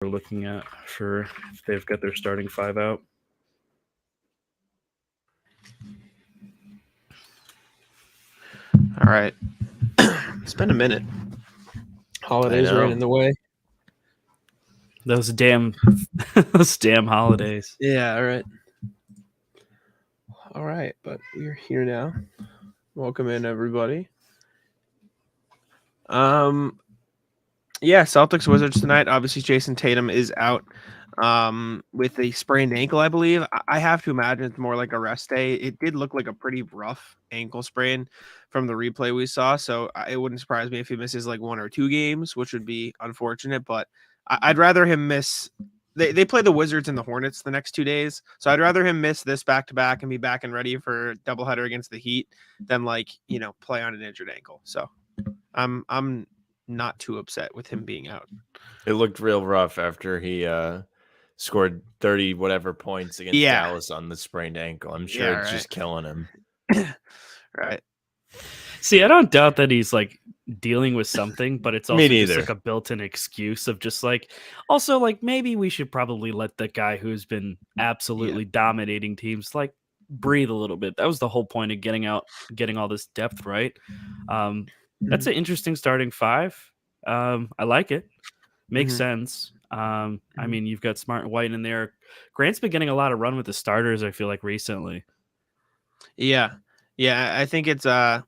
we're looking at for if they've got their starting five out. All right. It's been a minute. Holidays ran in the way. Those damn holidays. Yeah, all right. All right, but we're here now. Welcome in, everybody. Yeah, Celtics Wizards tonight. Obviously, Jason Tatum is out with a sprained ankle, I believe. I have to imagine it's more like a rest day. It did look like a pretty rough ankle sprain from the replay we saw, so it wouldn't surprise me if he misses like 1 or 2 games, which would be unfortunate, but I'd rather him miss. They play the Wizards and the Hornets the next 2 days, so I'd rather him miss this back-to-back and be back and ready for doubleheader against the Heat than play on an injured ankle. So I'm not too upset with him being out. It looked real rough after he scored 30 whatever points against Dallas on the sprained ankle. I'm sure it's just killing him. Right. See, I don't doubt that he's like dealing with something, but it's also just like a built-in excuse of just like, also like maybe we should probably let the guy who's been absolutely dominating teams like breathe a little bit. That was the whole point of getting all this depth, right? That's an interesting starting five. I like it. Makes sense. I mean, you've got Smart and White in there. Grant's been getting a lot of run with the starters, I feel like, recently. Yeah. I think it's I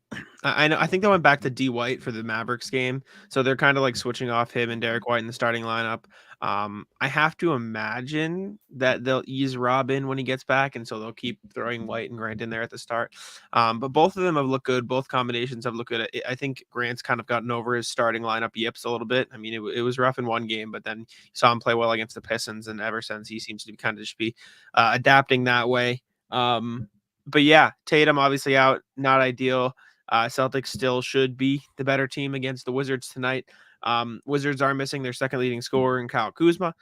think they went back to D White for the Mavericks game, so they're kind of like switching off him and Derek White in the starting lineup. I have to imagine that they'll ease Rob in when he gets back, and so they'll keep throwing White and Grant in there at the start. But both of them have looked good. Both combinations have looked good. I think Grant's kind of gotten over his starting lineup yips a little bit. I mean, it was rough in one game, but then you saw him play well against the Pistons, and ever since he seems to kind of just be adapting that way. But yeah, Tatum obviously out, not ideal. Celtics still should be the better team against the Wizards tonight. Wizards are missing their second leading scorer in Kyle Kuzma.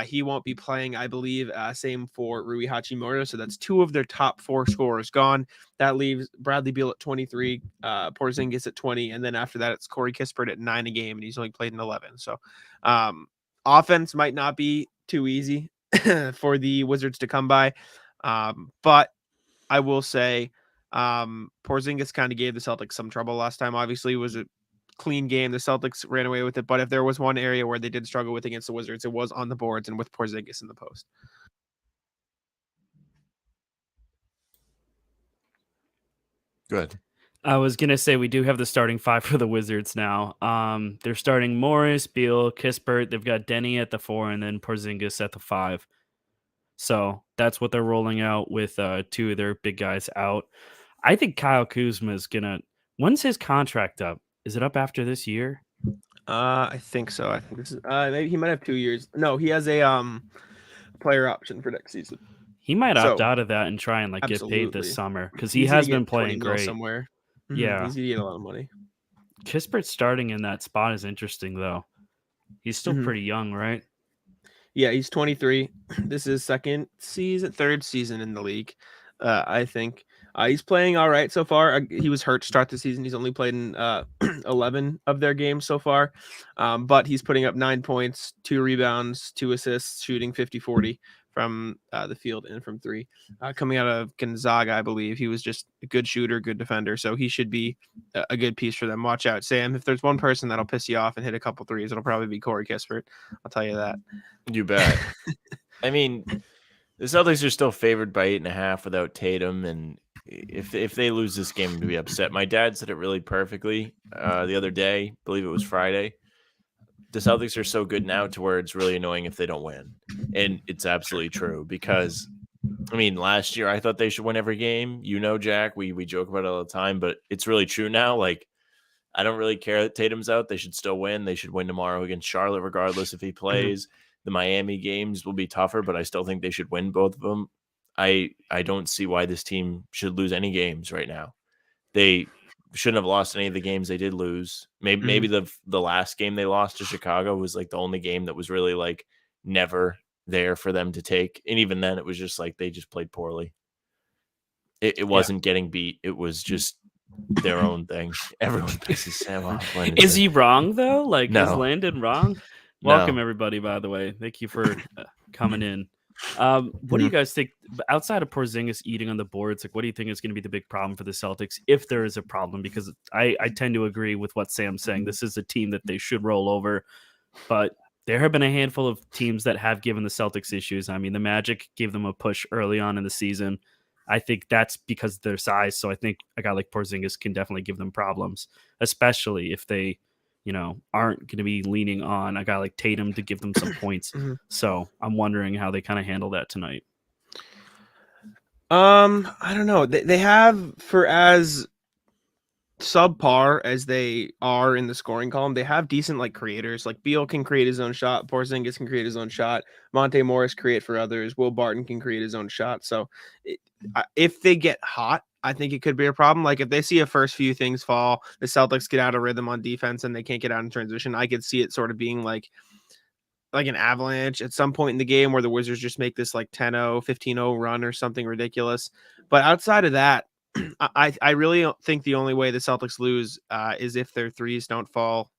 He won't be playing, I believe. Same for Rui Hachimura. So that's 2 of their top 4 scorers gone. That leaves Bradley Beal at 23, Porzingis at 20, and then after that it's Corey Kispert at 9 a game, and he's only played in 11. So offense might not be too easy for the Wizards to come by, but I will say Porzingis kind of gave the Celtics some trouble last time. Obviously, it was a clean game. The Celtics ran away with it. But if there was one area where they did struggle with against the Wizards, it was on the boards and with Porzingis in the post. Good. I was going to say we do have the starting 5 for the Wizards now. They're starting Morris, Beal, Kispert. They've got Denny at the 4 and then Porzingis at the 5. So that's what they're rolling out with 2 of their big guys out. I think Kyle Kuzma is going to... When's his contract up? Is it up after this year? I think so. I think this is maybe he might have 2 years. No, he has a player option for next season. He might opt out of that and try and get paid this summer because he has been playing great somewhere. Yeah, he's gonna get a lot of money. Kispert starting in that spot is interesting though. He's still pretty young, right? Yeah, he's 23. This is third season in the league, I think. He's playing all right so far. He was hurt to start the season. He's only played in 11 of their games so far, but he's putting up 9 points, 2 rebounds, 2 assists, shooting 50-40 from the field and from 3. Coming out of Gonzaga, I believe. He was just a good shooter, good defender, so he should be a good piece for them. Watch out, Sam. If there's one person that'll piss you off and hit a couple threes, it'll probably be Corey Kispert. I'll tell you that. You bet. I mean, the Celtics are still favored by 8.5 without Tatum, and if they lose this game, I'm going to be upset. My dad said it really perfectly the other day. I believe it was Friday. The Celtics are so good now to where it's really annoying if they don't win. And it's absolutely true because, I mean, last year I thought they should win every game. You know, Jack, we joke about it all the time, but it's really true now. Like, I don't really care that Tatum's out. They should still win. They should win tomorrow against Charlotte regardless if he plays. The Miami games will be tougher, but I still think they should win both of them. I don't see why this team should lose any games right now. They shouldn't have lost any of the games they did lose. Maybe the last game they lost to Chicago was like the only game that was really like never there for them to take. And even then it was just like they just played poorly. It wasn't getting beat. It was just their own thing. Everyone pisses Sam off. Is he wrong though? Like, no. Is Landon wrong? Welcome, everybody, by the way. Thank you for coming in. What do you guys think, outside of Porzingis eating on the boards, like what do you think is going to be the big problem for the Celtics, if there is a problem? Because I tend to agree with what Sam's saying. This is a team that they should roll over, but there have been a handful of teams that have given the Celtics issues. I mean, the Magic gave them a push early on in the season. I think that's because of their size. So I think a guy like Porzingis can definitely give them problems, especially if they aren't going to be leaning on a guy like Tatum to give them some points. So I'm wondering how they kind of handle that tonight. I don't know. They have, for as subpar as they are in the scoring column, they have decent like creators. Like Beal can create his own shot. Porzingis can create his own shot. Monte Morris create for others. Will Barton can create his own shot. So if they get hot, I think it could be a problem. Like if they see a first few things fall, the Celtics get out of rhythm on defense and they can't get out in transition, I could see it sort of being like an avalanche at some point in the game where the Wizards just make this like 10-0, 15-0 run or something ridiculous. But outside of that, I really don't think the only way the Celtics lose is if their threes don't fall.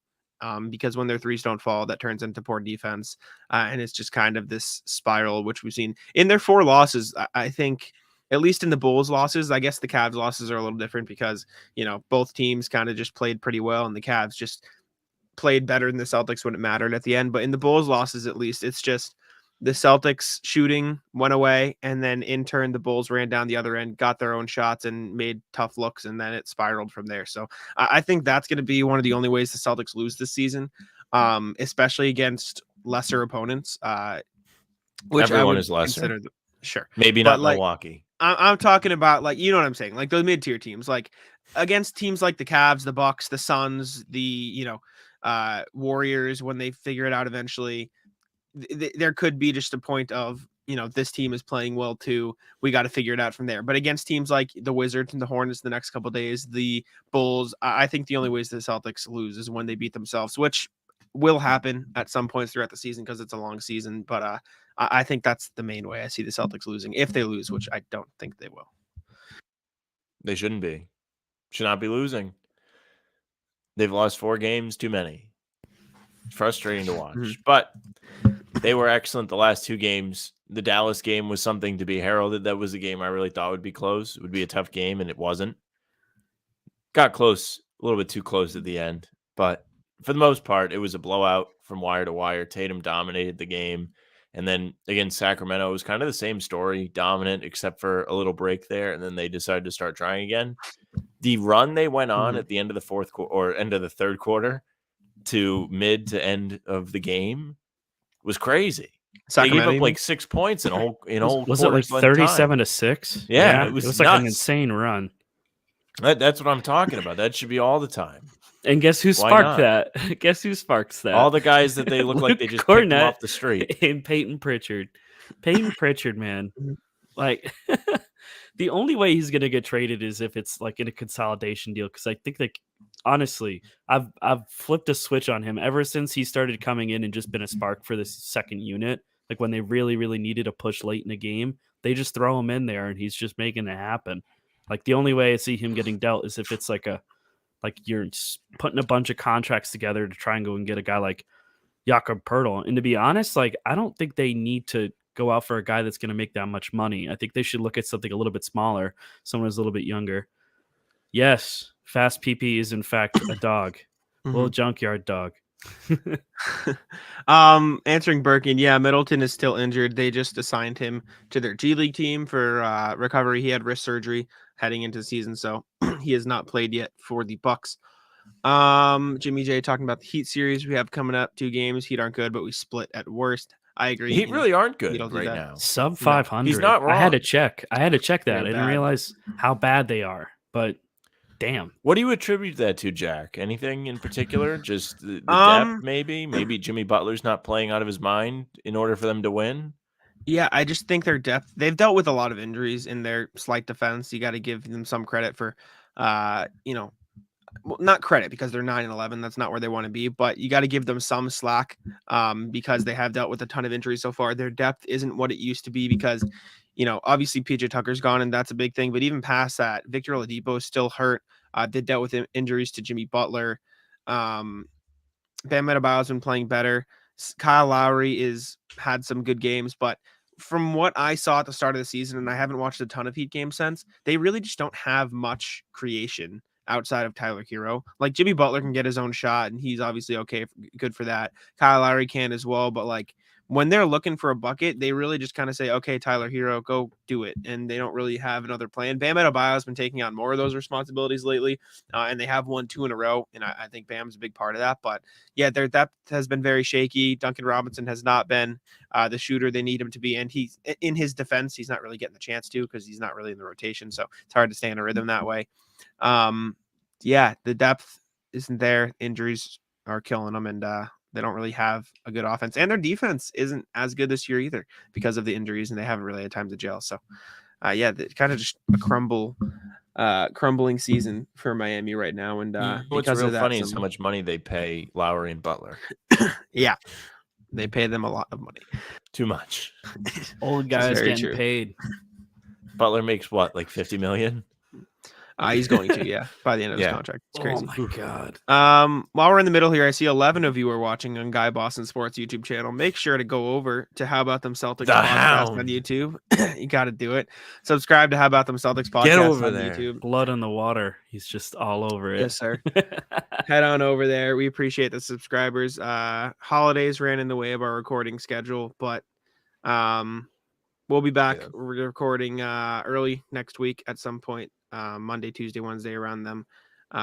Because when their threes don't fall, that turns into poor defense. And it's just kind of this spiral, which we've seen in their 4 losses. I think, at least in the Bulls losses, I guess the Cavs losses are a little different because, both teams kind of just played pretty well and the Cavs just played better than the Celtics when it mattered at the end. But in the Bulls losses, at least, it's just the Celtics shooting went away, and then in turn, the Bulls ran down the other end, got their own shots and made tough looks, and then it spiraled from there. So I think that's going to be one of the only ways the Celtics lose this season, especially against lesser opponents, which everyone is lesser. Sure. Maybe not Milwaukee. I'm talking about, like, you know what I'm saying? Like those mid-tier teams, like against teams like the Cavs, the Bucks, the Suns, the, Warriors, when they figure it out eventually, there could be just a point of, this team is playing well too. We got to figure it out from there. But against teams like the Wizards and the Hornets the next couple of days, the Bulls, I think the only ways the Celtics lose is when they beat themselves, which will happen at some points throughout the season because it's a long season. But I think that's the main way I see the Celtics losing, if they lose, which I don't think they will. They shouldn't be. Should not be losing. They've lost 4 games too many. It's frustrating to watch. But they were excellent the last 2 games. The Dallas game was something to be heralded. That was a game I really thought would be close. It would be a tough game, and it wasn't. Got close, a little bit too close at the end. But for the most part, it was a blowout from wire to wire. Tatum dominated the game. And then against Sacramento, it was kind of the same story, dominant, except for a little break there. And then they decided to start trying again. The run they went on at the end of the fourth quarter or end of the third quarter to mid to end of the game was crazy. Sacramento, they gave up like 6 points in a whole was it like 37-6? Yeah, it was like an insane run. That's what I'm talking about. That should be all the time. And guess who sparked that? Guess who sparks that? All the guys that they look like they just picked them off the street. And Peyton Pritchard. Peyton Pritchard, man. Like, the only way he's going to get traded is if it's like in a consolidation deal. Because I think that, honestly, I've flipped a switch on him ever since he started coming in and just been a spark for this second unit. Like when they really, really needed a push late in the game, they just throw him in there and he's just making it happen. Like the only way I see him getting dealt is if it's like you're putting a bunch of contracts together to try and go and get a guy like Jakob Poeltl. And to be honest, like I don't think they need to go out for a guy that's going to make that much money. I think they should look at something a little bit smaller, someone who's a little bit younger. Yes, Fast PP is in fact a dog, little junkyard dog. Answering Birkin, yeah, Middleton is still injured. They just assigned him to their G League team for recovery. He had wrist surgery heading into the season, so he has not played yet for the Bucks. Jimmy J talking about the Heat series we have coming up. 2 games. Heat aren't good, but we split at worst. I agree. Heat really aren't good right now. Sub 500. He's not wrong. I had to check that. I didn't realize how bad they are, but damn. What do you attribute that to, Jack? Anything in particular? Just the depth, maybe? Maybe Jimmy Butler's not playing out of his mind in order for them to win? Yeah, I just think their depth, they've dealt with a lot of injuries in their slight defense. You got to give them some credit for, not credit because they're 9-11. That's not where they want to be, but you got to give them some slack because they have dealt with a ton of injuries so far. Their depth isn't what it used to be because, obviously PJ Tucker's gone and that's a big thing. But even past that, Victor Oladipo is still hurt. They dealt with injuries to Jimmy Butler. Bam Adebayo's been playing better. Kyle Lowry had some good games, but from what I saw at the start of the season, and I haven't watched a ton of Heat games since, they really just don't have much creation outside of Tyler Hero. Like Jimmy Butler can get his own shot, and he's obviously good for that. Kyle Lowry can as well, but like when they're looking for a bucket, they really just kind of say, okay, Tyler Hero, go do it. And they don't really have another plan. Bam Adebayo has been taking on more of those responsibilities lately, and they have won 2 in a row. And I think Bam's a big part of that. But yeah, their depth has been very shaky. Duncan Robinson has not been the shooter they need him to be. And he's in his defense, he's not really getting the chance to because he's not really in the rotation. So it's hard to stay in a rhythm that way. Yeah, the depth isn't there. Injuries are killing them. And, they don't really have a good offense, and their defense isn't as good this year either because of the injuries, and they haven't really had time to gel. So, yeah, kind of just a crumbling season for Miami right now. And what's real funny is how much money they pay Lowry and Butler. Yeah, they pay them a lot of money. Too much. Old guys getting paid. Butler makes what, like $50 million? He's going to, yeah, by the end of his contract. It's crazy. Oh my god. While we're in the middle here, I see 11 of you are watching on Guy Boston Sports YouTube channel. Make sure to go over to How About Them Celtics podcast on YouTube. You got to do it. Subscribe to How About Them Celtics podcast on YouTube. Blood in the water. He's just all over it. Yes, sir. Head on over there. We appreciate the subscribers. Holidays ran in the way of our recording schedule, but we'll be back recording early next week at some point. Monday, Tuesday, Wednesday, around them.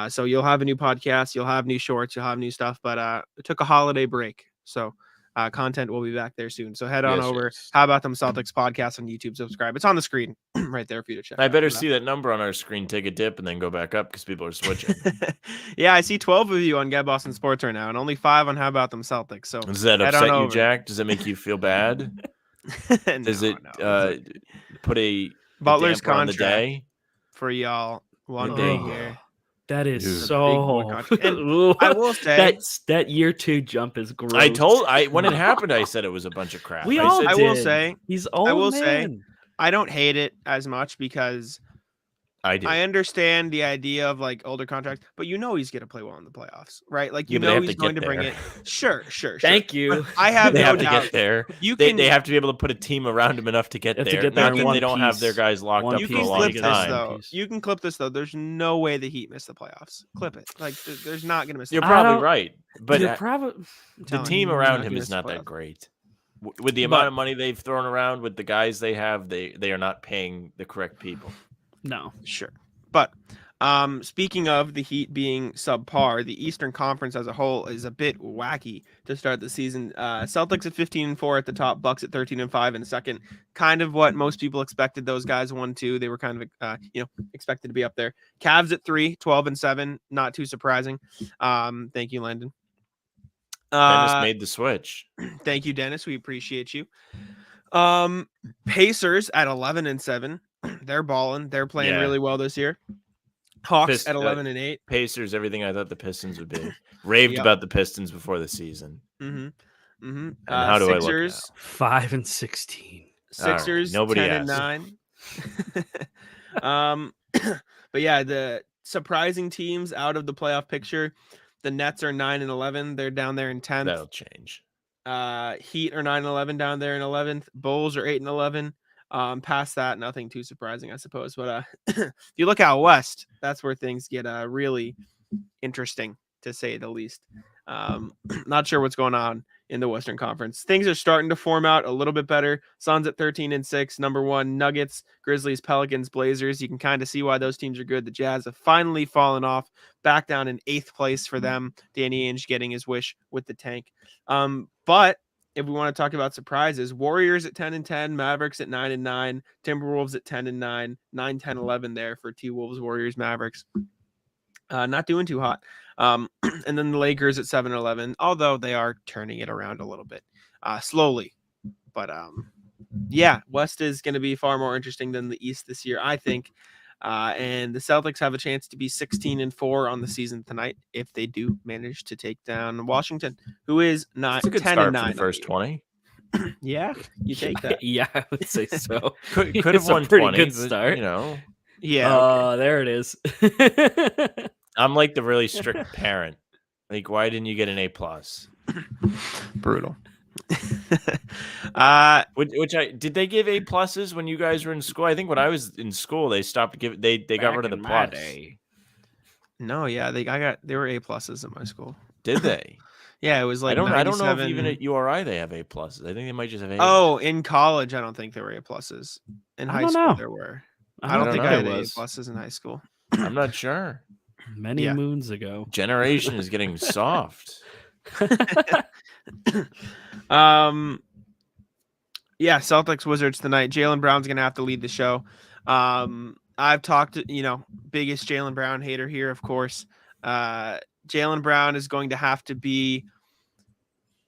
So you'll have a new podcast, you'll have new shorts, you'll have new stuff, but it took a holiday break. So content will be back there soon. So head on over. Yes. How About Them Celtics podcast on YouTube? Subscribe. It's on the screen right there for you to check. I better see that number on our screen, take a dip, and then go back up because people are switching. Yeah, I see 12 of you on Get Boston Sports right now, and only 5 on How About Them Celtics. So does that upset you, Jack? Does that make you feel bad? Does it put a Butler's damper on the day? For y'all, one day here. That is so. And I will say that year 2 jump is gross. When it happened, I said it was a bunch of crap. I will say he's old. I will say I don't hate it as much because I understand the idea of like older contracts, but he's going to play well in the playoffs, right? Like he's going to bring it. Sure. Thank you. I have no doubt. To get there. They have to be able to put a team around him enough to get there. They don't have their guys locked up for a long time. You can clip this though. There's no way the Heat miss the playoffs. Clip it. Like there's not going to miss. You're probably right, but the team around him is not that great. With the amount of money they've thrown around, with the guys they have, they are not paying the correct people. No, sure. But speaking of the Heat being subpar, the Eastern Conference as a whole is a bit wacky to start the season. Celtics at 15-4 at the top, Bucks at 13-5 in second. Kind of what most people expected. Those guys 1-2. They were kind of expected to be up there. Cavs at 3, 12-7. Not too surprising. Thank you, Landon. Dennis made the switch. Thank you, Dennis. We appreciate you. Pacers at 11-7. They're balling. They're playing really well this year. Hawks at 11-8. Pacers, everything I thought the Pistons would be. Raved about the Pistons before the season. And how do Sixers, I look now? 5-16. Sixers, 10-9. But yeah, the surprising teams out of the playoff picture. The Nets are 9-11. They're down there in 10th. That'll change. Heat are 9-11 down there in 11th. Bulls are 8-11. Past that, nothing too surprising, I suppose. But if you look out west, that's where things get really interesting, to say the least. Not sure what's going on in the Western Conference. Things are starting to form out a little bit better. Suns at 13-6, number 1. Nuggets, Grizzlies, Pelicans, Blazers. You can kind of see why those teams are good. The Jazz have finally fallen off, back down in 8th place for them. Danny Ainge getting his wish with the tank. But if we want to talk about surprises, Warriors at 10-10, Mavericks at 9-9, Timberwolves at 10-9, 9-10-11 there for T-Wolves, Warriors, Mavericks. Not doing too hot. And then the Lakers at 7-11, although they are turning it around a little bit slowly. But yeah, West is going to be far more interesting than the East this year, I think. And the Celtics have a chance to be 16-4 on the season tonight if they do manage to take down Washington, who is 10-9. First 20. Yeah, you take that. Yeah, I would say so. Could have won 20. Good start. Yeah. Oh, there it is. I'm like the really strict parent. Like, why didn't you get an A+? Brutal. Which did they give A pluses when you guys were in school? I think when I was in school, they stopped giving. They got rid of the plus. No, yeah, they were A pluses at my school. Did they? Yeah, it was like I don't know if even at URI they have A pluses. I think they might just have A. Oh, in college, I don't think there were A pluses. In high school, there were. I don't think I had A pluses in high school. I'm not sure. Many moons ago. Generation is getting soft. Yeah, Celtics Wizards tonight. Jaylen Brown's gonna have to lead the show. I've talked to, biggest Jaylen Brown hater here, of course. Jaylen Brown is going to have to be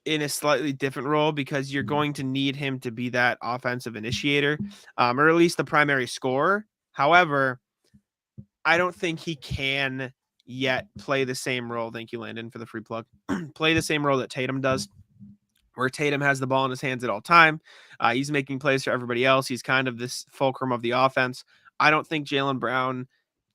in a slightly different role because you're going to need him to be that offensive initiator, or at least the primary scorer. However, I don't think he can yet play the same role. Thank you, Landon, for the free plug. Play the same role that Tatum does, where Tatum has the ball in his hands at all time. He's making plays for everybody else. He's kind of this fulcrum of the offense. I don't think Jaylen Brown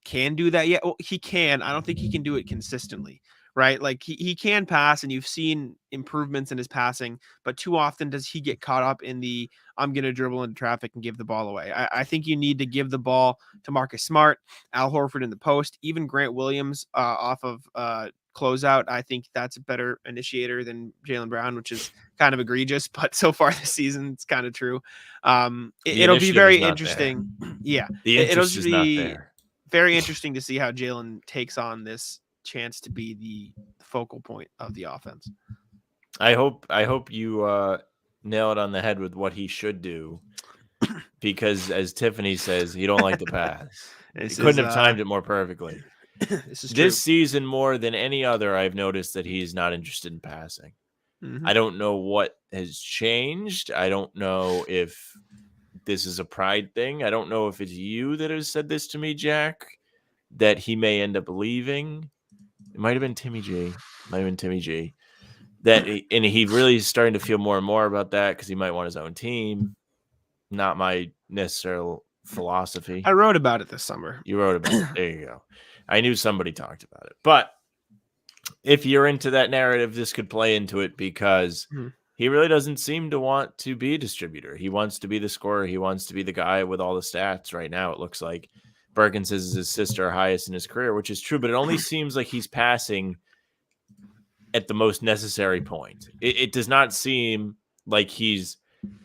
can do that yet. Well, he can. I don't think he can do it consistently, right? Like he can pass, and you've seen improvements in his passing, but too often does he get caught up in the I'm going to dribble into traffic and give the ball away. I think you need to give the ball to Marcus Smart, Al Horford in the post, even Grant Williams off of closeout. I think that's a better initiator than Jaylen Brown, which is kind of egregious, but so far this season, it's kind of true. It'll be very interesting. Yeah. It'll be very interesting to see how Jaylen takes on this chance to be the focal point of the offense. I hope you nail it on the head with what he should do, because as Tiffany says, you don't like the pass. He couldn't have timed it more perfectly. This season, more than any other, I've noticed that he's not interested in passing. I don't know what has changed. I don't know if this is a pride thing. I don't know if it's you that has said this to me, Jack, that he may end up leaving. It might have been Timmy G. And he really is starting to feel more and more about that because he might want his own team. Not my necessary philosophy. I wrote about it this summer. You wrote about it. There you go. I knew somebody talked about it. But if you're into that narrative, this could play into it because he really doesn't seem to want to be a distributor. He wants to be the scorer. He wants to be the guy with all the stats. Right now, it looks like Perkins is his sister highest in his career, which is true, but it only seems like he's passing at the most necessary point. It does not seem like he's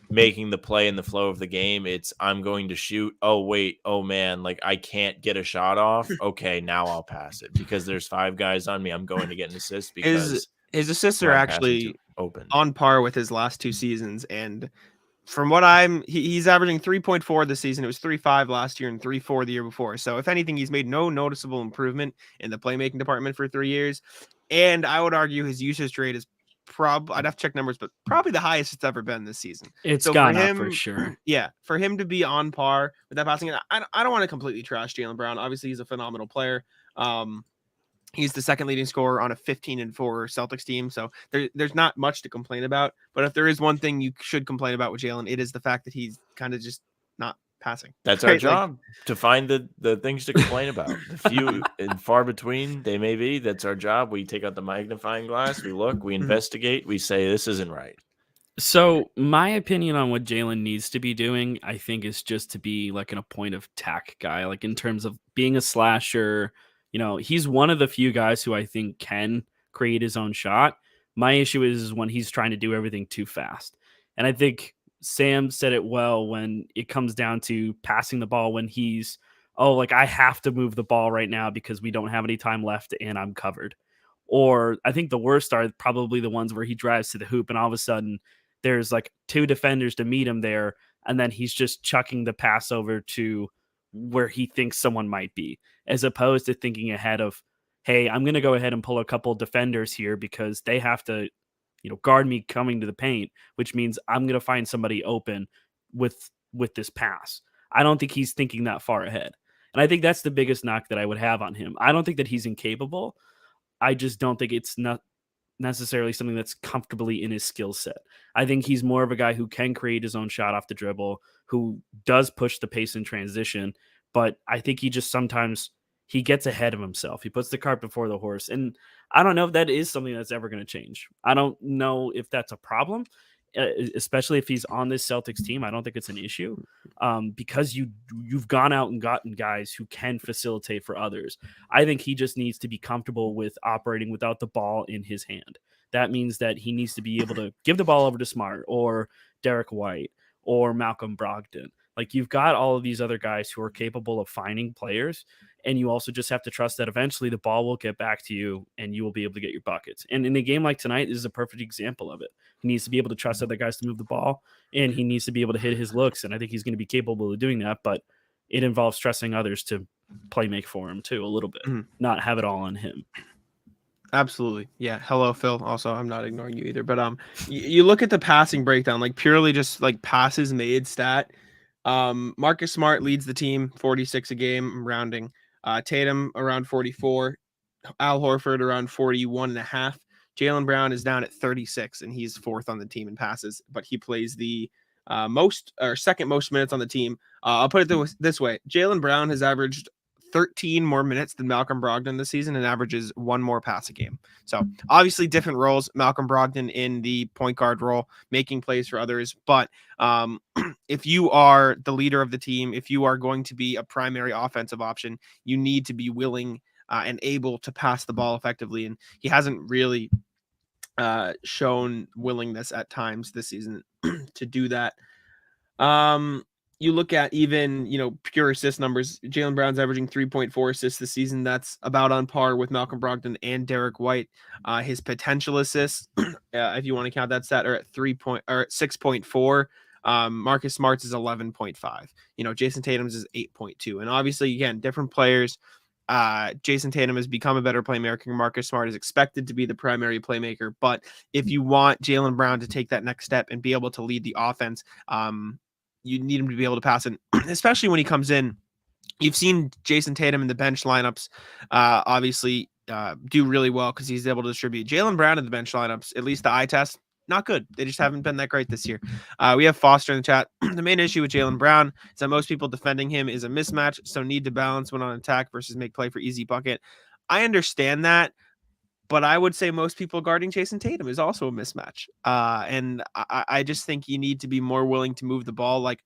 making the play in the flow of the game. It's I'm going to shoot. Oh, wait. Oh, man. Like I can't get a shot off. Okay, now I'll pass it because there's 5 guys on me. I'm going to get an assist because his assists are actually open on par with his last 2 seasons. And from what he's averaging 3.4 this season. It was 3.5 last year and 3.4 the year before. So if anything, he's made no noticeable improvement in the playmaking department for 3 years. And I would argue his usage rate is I'd have to check numbers, but probably the highest it's ever been this season. It's gone up for sure. Yeah, for him to be on par with that passing, I don't want to completely trash Jaylen Brown. Obviously, he's a phenomenal player. He's the second leading scorer on a 15-4 Celtics team, so there's not much to complain about. But if there is one thing you should complain about with Jaylen, it is the fact that he's kind of just not passing. That's our job, to find the things to complain about. The few and far between they may be. That's our job. We take out the magnifying glass, we look, we investigate, we say this isn't right. So my opinion on what Jaylen needs to be doing, I think, is just to be like a point of attack guy, like in terms of being a slasher. He's one of the few guys who I think can create his own shot. My issue is when he's trying to do everything too fast. And I think Sam said it well when it comes down to passing the ball when he's, I have to move the ball right now because we don't have any time left and I'm covered. Or I think the worst are probably the ones where he drives to the hoop and all of a sudden there's 2 defenders to meet him there. And then he's just chucking the pass over to where he thinks someone might be, as opposed to thinking ahead of, hey, I'm going to go ahead and pull a couple defenders here because they have to guard me coming to the paint, which means I'm going to find somebody open with this pass. I don't think he's thinking that far ahead. And I think that's the biggest knock that I would have on him. I don't think that he's incapable. I just don't think it's not necessarily something that's comfortably in his skill set. I think he's more of a guy who can create his own shot off the dribble, who does push the pace in transition, but I think he just sometimes he gets ahead of himself. He puts the cart before the horse. And I don't know if that is something that's ever going to change. I don't know if that's a problem, especially if he's on this Celtics team. I don't think it's an issue because you've gone out and gotten guys who can facilitate for others. I think he just needs to be comfortable with operating without the ball in his hand. That means that he needs to be able to give the ball over to Smart or Derek White or Malcolm Brogdon. Like, you've got all of these other guys who are capable of finding players, and you also just have to trust that eventually the ball will get back to you and you will be able to get your buckets. And in a game like tonight, this is a perfect example of it. He needs to be able to trust other guys to move the ball, and he needs to be able to hit his looks. And I think he's going to be capable of doing that, but it involves trusting others to play make for him too, a little bit, not have it all on him. Absolutely. Yeah. Hello, Phil. Also, I'm not ignoring you either, but you look at the passing breakdown, like purely just like passes made stat. Marcus Smart leads the team, 46 a game, I'm rounding. Tatum around 44, Al Horford around 41.5. Jaylen Brown is down at 36, and he's fourth on the team in passes, but he plays the second most minutes on the team. I'll put it this way: Jaylen Brown has averaged 13 more minutes than Malcolm Brogdon this season and averages one more pass a game. So obviously different roles. Malcolm Brogdon in the point guard role, making plays for others. But if you are the leader of the team, if you are going to be a primary offensive option, you need to be willing and able to pass the ball effectively. And he hasn't really shown willingness at times this season to do that. You look at even, pure assist numbers. Jaylen Brown's averaging 3.4 assists this season. That's about on par with Malcolm Brogdon and Derek White. His potential assists, if you want to count that stat, are at 6.4. Marcus Smart's is 11.5. Jason Tatum's is 8.2. And obviously, again, different players. Jason Tatum has become a better playmaker. Marcus Smart is expected to be the primary playmaker. But if you want Jaylen Brown to take that next step and be able to lead the offense, you need him to be able to pass it, especially when he comes in. You've seen Jason Tatum in the bench lineups, obviously do really well because he's able to distribute. Jaylen Brown in the bench lineups, at least the eye test, not good. They just haven't been that great this year. We have Foster in the chat. The main issue with Jaylen Brown is that most people defending him is a mismatch, so need to balance when on attack versus make play for easy bucket. I understand that, but I would say most people guarding Jason Tatum is also a mismatch. And I just think you need to be more willing to move the ball. Like,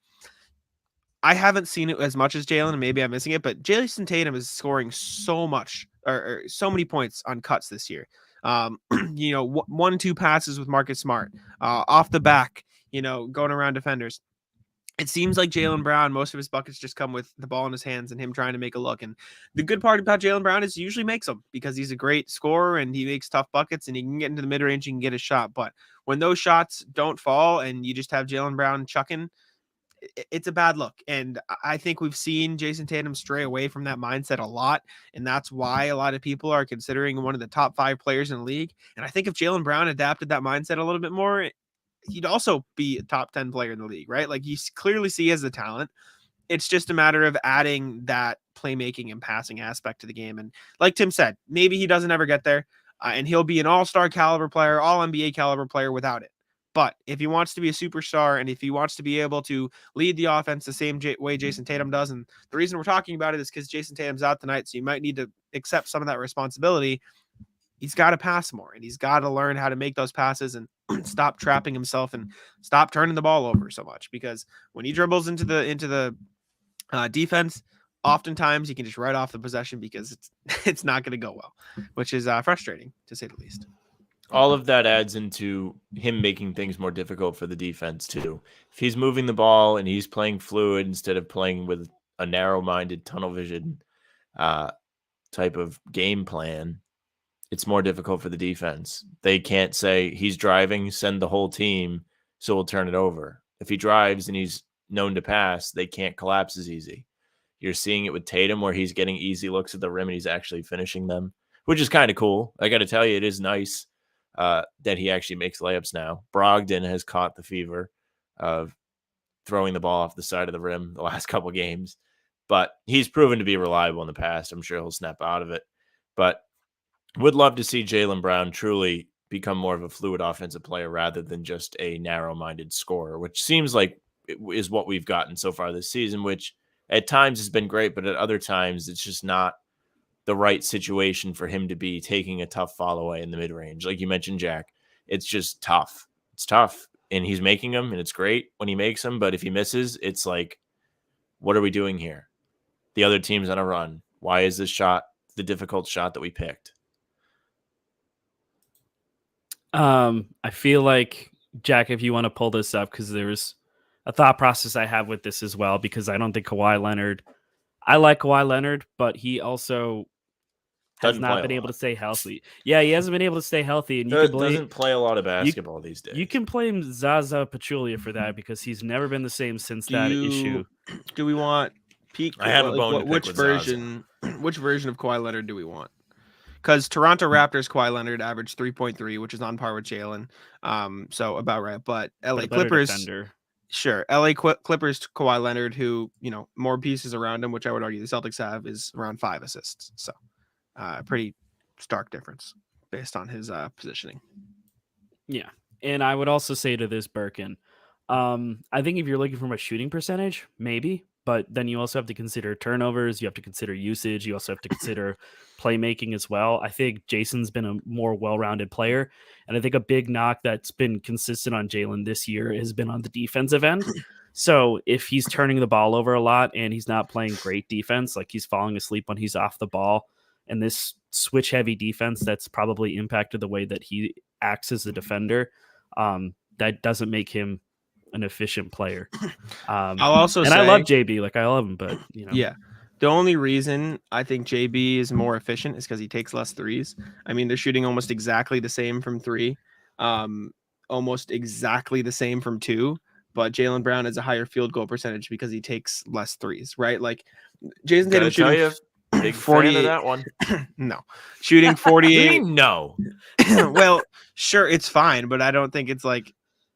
I haven't seen it as much as Jaylen, and maybe I'm missing it, but Jason Tatum is scoring so much or so many points on cuts this year. 1-2 passes with Marcus Smart, off the back, going around defenders. It seems like Jaylen Brown, most of his buckets just come with the ball in his hands and him trying to make a look. And the good part about Jaylen Brown is he usually makes them because he's a great scorer and he makes tough buckets and he can get into the mid-range and can get a shot. But when those shots don't fall and you just have Jaylen Brown chucking, it's a bad look. And I think we've seen Jason Tatum stray away from that mindset a lot. And that's why a lot of people are considering one of the top 5 players in the league. And I think if Jaylen Brown adapted that mindset a little bit more, he'd also be a top 10 player in the league, right? Like, you clearly see he has the talent. It's just a matter of adding that playmaking and passing aspect to the game. And like Tim said, maybe he doesn't ever get there and he'll be an all-star caliber player, all NBA caliber player without it. But if he wants to be a superstar and if he wants to be able to lead the offense the same way Jason Tatum does, and the reason we're talking about it is because Jason Tatum's out tonight, so you might need to accept some of that responsibility. He's got to pass more, and he's got to learn how to make those passes and stop trapping himself and stop turning the ball over so much. Because when he dribbles into the defense, oftentimes he can just write off the possession because it's not going to go well, which is frustrating to say the least. All of that adds into him making things more difficult for the defense too. If he's moving the ball and he's playing fluid instead of playing with a narrow-minded tunnel vision type of game plan, it's more difficult for the defense. They can't say he's driving, send the whole team, so we'll turn it over. If he drives and he's known to pass, they can't collapse as easy. You're seeing it with Tatum where he's getting easy looks at the rim and he's actually finishing them, which is kind of cool. I got to tell you, it is nice that he actually makes layups now. Brogdon has caught the fever of throwing the ball off the side of the rim the last couple games, but he's proven to be reliable in the past. I'm sure he'll snap out of it, but would love to see Jaylen Brown truly become more of a fluid offensive player rather than just a narrow-minded scorer, which seems like is what we've gotten so far this season, which at times has been great, but at other times it's just not the right situation for him to be taking a tough fall away in the mid-range. Like you mentioned, Jack, it's just tough. It's tough. And he's making them, and it's great when he makes them. But if he misses, it's like, what are we doing here? The other team's on a run. Why is this shot the difficult shot that we picked? I feel like, Jack, if you want to pull this up, because there's a thought process I have with this as well, because I don't think I like Kawhi Leonard, but he also has not been able to stay healthy. Yeah, he hasn't been able to stay healthy. And doesn't play a lot of basketball these days. You can blame Zaza Pachulia for that, because he's never been the same since that issue. Do we want peak? I have a bone to pick with Zaza. Which version of Kawhi Leonard do we want? Because Toronto Raptors Kawhi Leonard averaged 3.3, which is on par with Jaylen. So about right. But LA Clippers, defender. Sure. LA Clippers Kawhi Leonard, who, more pieces around him, which I would argue the Celtics have, is around 5 assists. So pretty stark difference based on his positioning. Yeah. And I would also say to this, Birkin, I think if you're looking from a shooting percentage, maybe, but then you also have to consider turnovers. You have to consider usage. You also have to consider playmaking as well. I think Jason's been a more well-rounded player. And I think a big knock that's been consistent on Jaylen this year has been on the defensive end. So if he's turning the ball over a lot and he's not playing great defense, like he's falling asleep when he's off the ball, and this switch-heavy defense that's probably impacted the way that he acts as a defender, that doesn't make him an efficient player. I'll also say, I love JB, like I love him, but yeah. The only reason I think JB is more efficient is because he takes less threes. I mean, they're shooting almost exactly the same from 3, almost exactly the same from 2. But Jaylen Brown has a higher field goal percentage because he takes less threes, right? Like Jason Tatum shooting big 40 fan of that one. No, shooting 48. No. Well, sure, it's fine, but I don't think it's like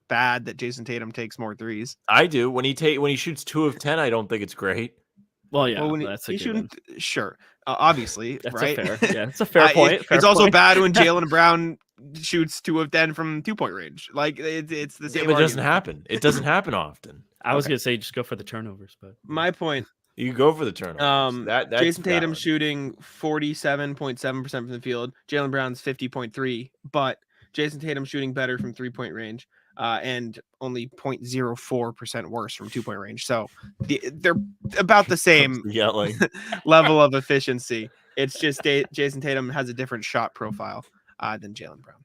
bad that Jason Tatum takes more threes. I do. When he shoots 2 of 10, I don't think it's great. Well, yeah, when that's a shooting. Sure, obviously, that's right? That's a fair point. It's also bad when Jaylen Brown shoots 2 of 10 from 2-point range. Like it's the same. Yeah, but it doesn't happen. It doesn't happen often. I was gonna say just go for the turnovers, but my point. You go for the turnovers. That's Jason Tatum valid. shooting 47.7% from the field. Jaylen Brown's 50.3, but Jason Tatum shooting better from 3-point range. And only 0.04% worse from 2-point range. So they're about the same level of efficiency. It's just Jason Tatum has a different shot profile than Jaylen Brown.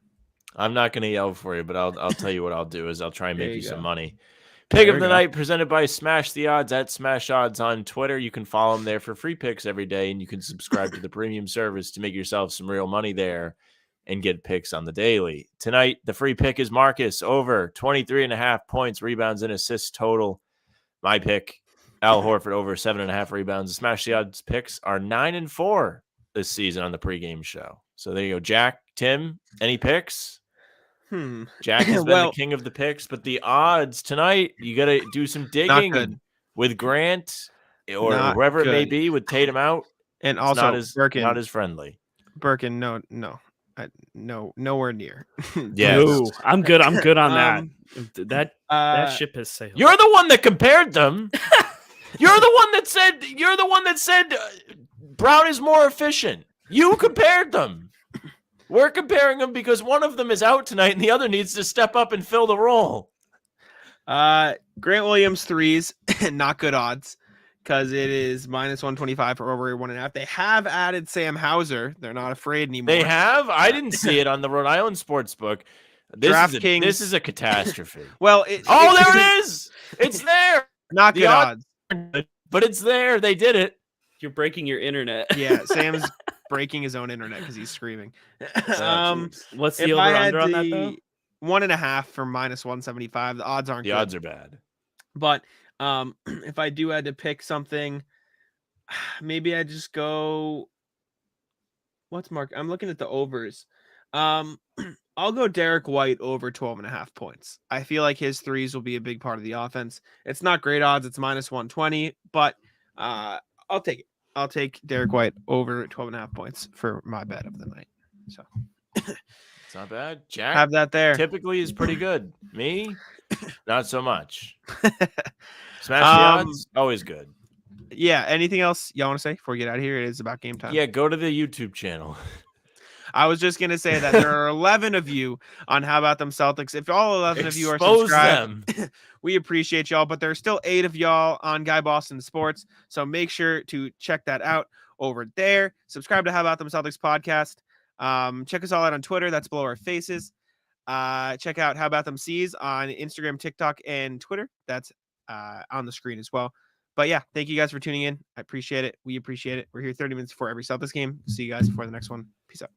I'm not going to yell for you, but I'll tell you what I'll do is I'll try and make you some money. Pick of the night presented by Smash the Odds at Smash Odds on Twitter. You can follow them there for free picks every day, and you can subscribe to the premium service to make yourself some real money there and get picks on the daily. Tonight, the free pick is Marcus over 23.5 points, rebounds, and assists total. My pick, Al Horford over 7.5 rebounds. The Smash the Odds picks are 9-4 this season on the pregame show. So there you go. Jack, Tim, any picks? Jack has been the king of the picks, but the odds tonight, you got to do some digging with Grant or whoever it may be with Tatum out. And also, not as friendly. Birkin, no, nowhere near. Yes. No, I'm good on that. That ship has sailed. You're the one that compared them. You're the one that said Brown is more efficient. You compared them. We're comparing them because one of them is out tonight and the other needs to step up and fill the role. Grant Williams threes, not good odds because it is -125 for over 1.5. They have added Sam Hauser. They're not afraid anymore. They have? I didn't see it on the Rhode Island Sportsbook. This is a catastrophe. Well, there it is. It's there. Not good odds. But it's there. They did it. You're breaking your internet. Yeah, Sam's breaking his own internet because he's screaming. What's the over-under on that, though? 1.5 for -175. The odds aren't good. The odds are bad. But if I do had to pick something, maybe I just go. What's Mark? I'm looking at the overs. I'll go Derek White over 12.5 points. I feel like his threes will be a big part of the offense. It's not great odds. It's -120, but I'll take it. I'll take Derek White over 12.5 points for my bet of the night. So it's not bad. Jack, have that there. Typically is pretty good. Me, not so much. Smash the odds, always good. Yeah. Anything else y'all want to say before we get out of here? It is about game time. Yeah, go to the YouTube channel. I was just gonna say that there are 11 of you on How About Them Celtics. If all 11 of you are subscribed, we appreciate y'all. But there are still 8 of y'all on Guy Boston Sports, so make sure to check that out over there. Subscribe to How About Them Celtics podcast. Check us all out on Twitter. That's below our faces. Check out How About Them C's on Instagram, TikTok, and Twitter. That's on the screen as well. But yeah, thank you guys for tuning in. I appreciate it. We appreciate it. We're here 30 minutes before every Celtics game. See you guys before the next one. Peace out.